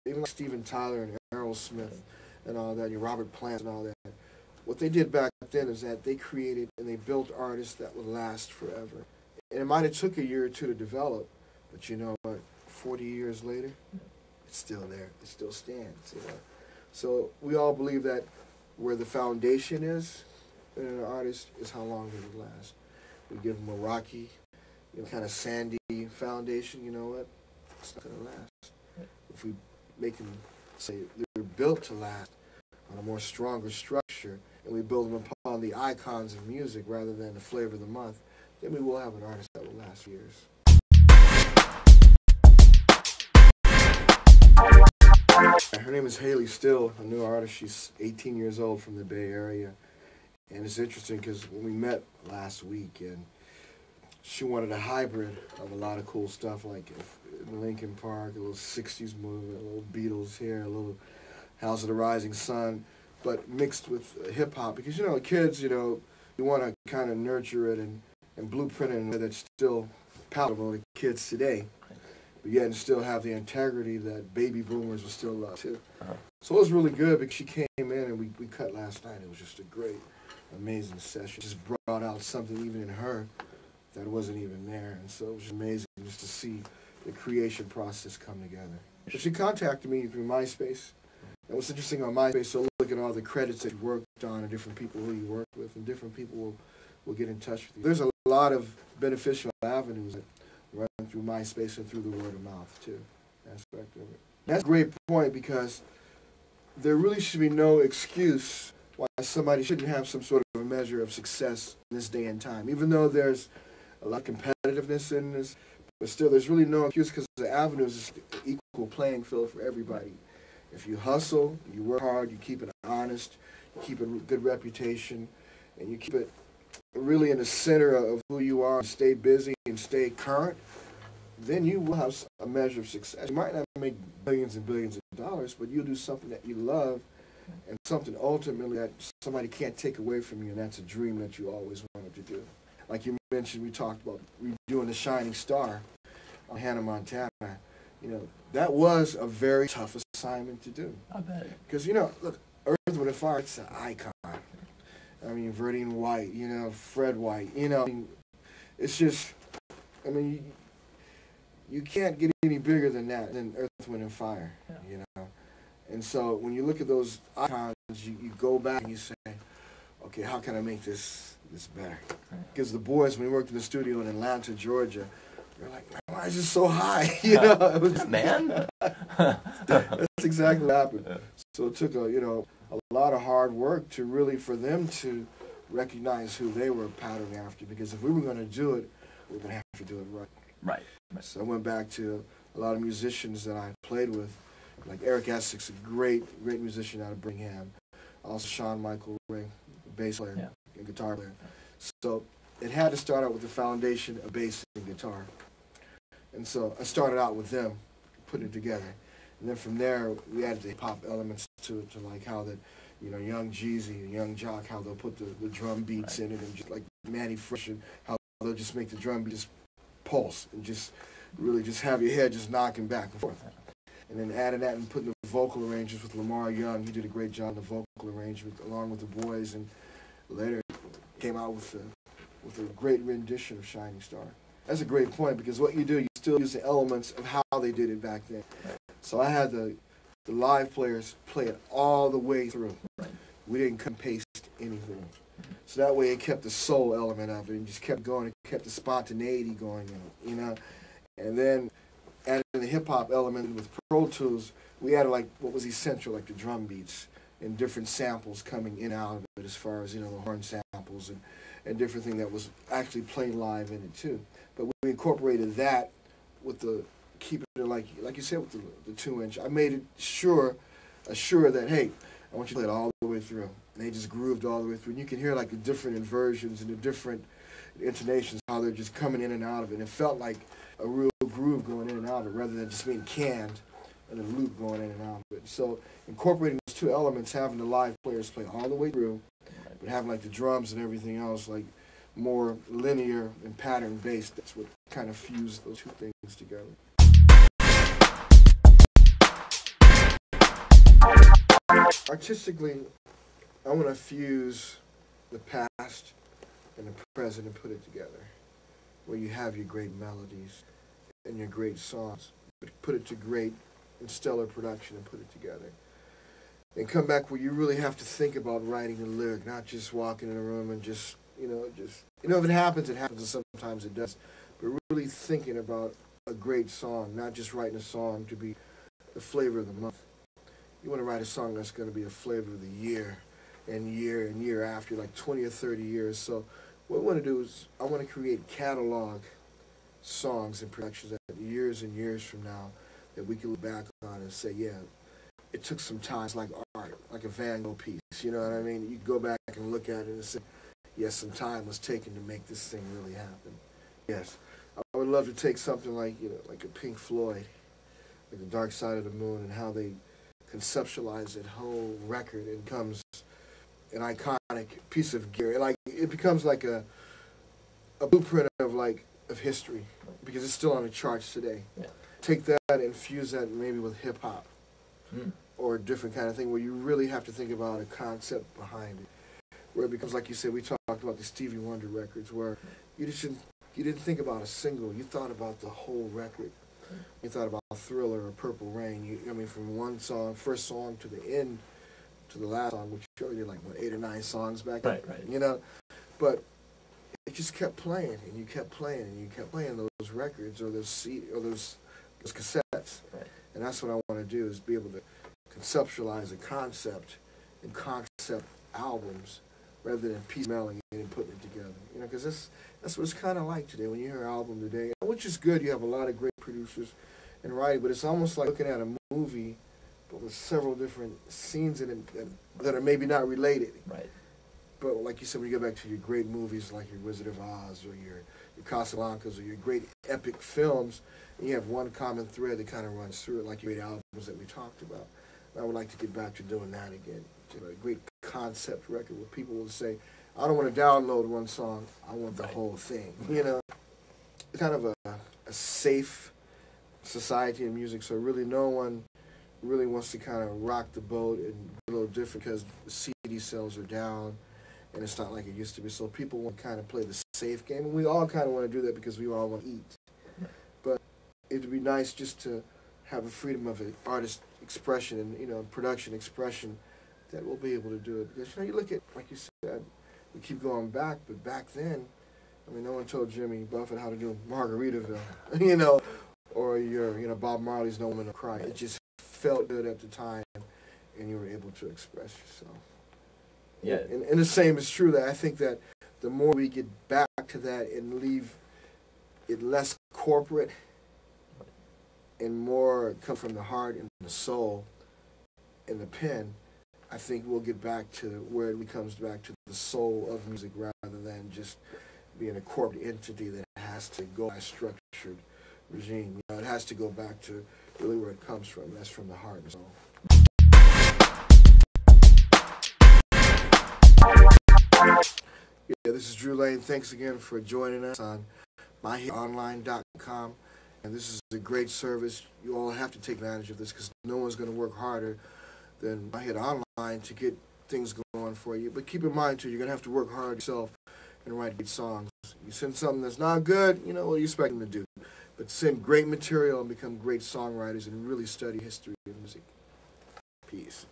even like Steven Tyler and Aerosmith and all that, and Robert Plant and all that. What they did back then is that they created and they built artists that would last forever. And it might have took a year or two to develop, but you know what? 40 years later, it's still there. It still stands. You know? So we all believe that where the foundation is in an artist is how long they would last. We give them a rocky, kind of sandy foundation. You know what? It's not going to last. If we make them say they're built to last on a more stronger structure, and we build them upon the icons of music rather than the flavor of the month, then we will have an artist that will last years. Her name is Haley Still, a new artist. She's 18 years old from the Bay Area. And it's interesting because when we met last week, and she wanted a hybrid of a lot of cool stuff, like in Lincoln Park, a little 60s movement, a little Beatles here, a little House of the Rising Sun, but mixed with hip-hop. Because, kids, you want to kind of nurture it and blueprint it in a way that's still palatable to kids today, but yet and still have the integrity that baby boomers will still love too. So it was really good because she came in and we cut last night. It was just a great, amazing session. Just brought out something even in her that wasn't even there. And so it was amazing just to see the creation process come together. But she contacted me through MySpace. And what's interesting on MySpace, so look at all the credits that you worked on and different people who you work with, and different people will get in touch with you. There's a lot of beneficial avenues that run through MySpace and through the word of mouth too, aspect of it. That's a great point because there really should be no excuse why somebody shouldn't have some sort of a measure of success in this day and time. Even though there's a lot of competitiveness in this, but still there's really no excuse because the avenue is an equal playing field for everybody. If you hustle, you work hard, you keep it honest, you keep a good reputation, and you keep it really in the center of who you are, and stay busy and stay current, then you will have a measure of success. You might not make billions and billions of dollars, but you'll do something that you love and something ultimately that somebody can't take away from you, and that's a dream that you always wanted to do. Like you mentioned, we talked about redoing The Shining Star on Hannah Montana. That was a very tough assignment to do. I bet. Because, look, Earth, Wind & Fire, it's an icon. I mean, Verdine White, Fred White, it's just, you can't get any bigger than that, than Earth, Wind & Fire, And so when you look at those icons, you go back and you say, okay, how can I make this better? Because the boys, when we worked in the studio in Atlanta, Georgia, they're like, man, why is it so high? It was, man. That's exactly what happened. So it took a lot of hard work to really, for them to recognize who they were patterned after. Because if we were going to do it, we were going to have to do it right. Right. So I went back to a lot of musicians that I played with, like Eric Essex, a great musician out of Birmingham. Also Sean Michael Ring, bass player and guitar player. So it had to start out with the foundation of bass and guitar. And so I started out with them, putting it together. And then from there, we added the pop elements to it, to like how the, Young Jeezy and Young Jock, how they'll put the drum beats in it, and just like Manny Fresh, and how they'll just make the drum beat just pulse and just really just have your head just knocking back and forth. And then adding that and putting the vocal arrangements with Lamar Young. He did a great job in the vocal arrangement along with the boys, and later came out with a great rendition of Shining Star. That's a great point because what you do, you still use the elements of how they did it back then. So I had the live players play it all the way through. We didn't cut and paste anything. So that way it kept the soul element of it and just kept going. It kept the spontaneity going, And then adding the hip-hop element with Pro Tools, we added like what was essential, like the drum beats and different samples coming in and out of it as far as, the horn samples and different thing that was actually playing live in it too. But we incorporated that with the, keeping it like you said with the 2-inch. I made it sure that, hey, I want you to play it all the way through. And they just grooved all the way through. And you can hear like the different inversions and the different intonations, how they're just coming in and out of it. And it felt like a real groove going in and out of it rather than just being canned and a loop going in and out of it. So incorporating those two elements, having the live players play all the way through, but having like the drums and everything else like more linear and pattern based, that's what kind of fused those two things together. artistically, I want to fuse the past and the present and put it together, where you have your great melodies and your great songs, but put it to great and stellar production and put it together. And come back where you really have to think about writing a lyric, not just walking in a room and just, if it happens, and sometimes it does. But really thinking about a great song, not just writing a song to be the flavor of the month. You want to write a song that's going to be a flavor of the year and year after, like 20 or 30 years. So what I want to do is I want to create catalog songs and productions that years and years from now that we can look back on and say, yeah, it took some time. It's like art, like a Van Gogh piece. You know what I mean? You go back and look at it and say, yes, some time was taken to make this thing really happen. Yes, I would love to take something like, like a Pink Floyd, like The Dark Side of the Moon, and how they conceptualize that whole record and becomes an iconic piece of gear. Like it becomes like a blueprint of history, because it's still on the charts today. Yeah. Take that and fuse that maybe with hip hop. Or a different kind of thing where you really have to think about a concept behind it. Where it becomes, like you said, we talked about the Stevie Wonder records, where you didn't think about a single, you thought about the whole record. You thought about Thriller or Purple Rain. From one song, first song to the end, to the last song, which you did like 8 or 9 songs back then. Right. But it just kept playing, and you kept playing, and you kept playing those records or those cassettes. Right. And that's what I want to do, is be able to conceptualize a concept and concept albums rather than piecemealing it and putting it together. Because that's what it's kind of like today when you hear an album today, which is good. You have a lot of great producers and writing, but it's almost like looking at a movie but with several different scenes in it that are maybe not related. Right. But like you said, when you go back to your great movies like your Wizard of Oz or your Casablancas or your great epic films, and you have one common thread that kind of runs through it, like your great albums that we talked about. I would like to get back to doing that again. A great concept record where people will say, I don't want to download one song, I want the whole thing. It's kind of a safe society in music, so really no one really wants to kind of rock the boat and be a little different because the CD sales are down and it's not like it used to be. So people want to kind of play the safe game, and we all kind of want to do that because we all want to eat. But it would be nice just to have a freedom of artist expression and production expression that we'll be able to do it. Because you look at, like you said, we keep going back, but back then, no one told Jimmy Buffett how to do Margaritaville, or your Bob Marley's No Woman to Cry. It just felt good at the time, and you were able to express yourself. Yeah. And the same is true, that I think that the more we get back to that and leave it less corporate and more come from the heart and the soul and the pen, I think we'll get back to where it comes back to the soul of music rather than just being a corporate entity that has to go by a structured regime. It has to go back to really where it comes from. That's from the heart and soul. Yeah, this is Drew Lane. Thanks again for joining us on myhitonline.com. And this is a great service. You all have to take advantage of this because no one's going to work harder than My Hit Online to get things going for you. But keep in mind, too, you're going to have to work hard yourself and write good songs. You send something that's not good, what do you expect them to do? But send great material and become great songwriters and really study history of music. Peace.